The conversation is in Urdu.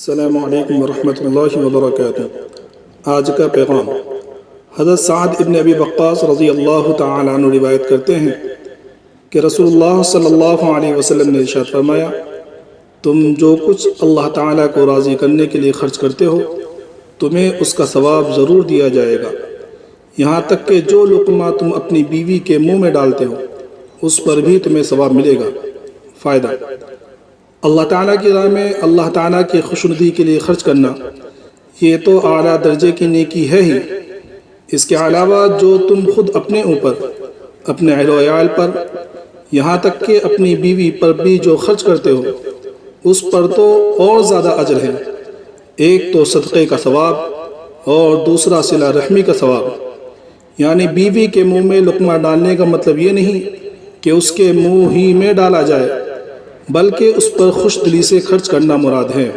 السلام علیکم ورحمۃ اللہ وبرکاتہ۔ آج کا پیغام حضرت سعد ابن ابی وقاص رضی اللہ تعالیٰ عنہ روایت کرتے ہیں کہ رسول اللہ صلی اللہ علیہ وسلم نے ارشاد فرمایا، تم جو کچھ اللہ تعالیٰ کو راضی کرنے کے لیے خرچ کرتے ہو تمہیں اس کا ثواب ضرور دیا جائے گا، یہاں تک کہ جو لقمہ تم اپنی بیوی کے منہ میں ڈالتے ہو اس پر بھی تمہیں ثواب ملے گا۔ فائدہ: اللہ تعالیٰ کی راہ میں اللہ تعالیٰ کی خوشنودی کے لیے خرچ کرنا یہ تو اعلیٰ درجے کی نیکی ہے ہی، اس کے علاوہ جو تم خود اپنے اوپر، اپنے اہل و عیال پر، یہاں تک کہ اپنی بیوی پر بھی جو خرچ کرتے ہو اس پر تو اور زیادہ اجر ہے۔ ایک تو صدقے کا ثواب اور دوسرا صلہ رحمی کا ثواب۔ یعنی بیوی کے منہ میں لقمہ ڈالنے کا مطلب یہ نہیں کہ اس کے منہ ہی میں ڈالا جائے، بلکہ اس پر خوش دلی سے خرچ کرنا مراد ہے۔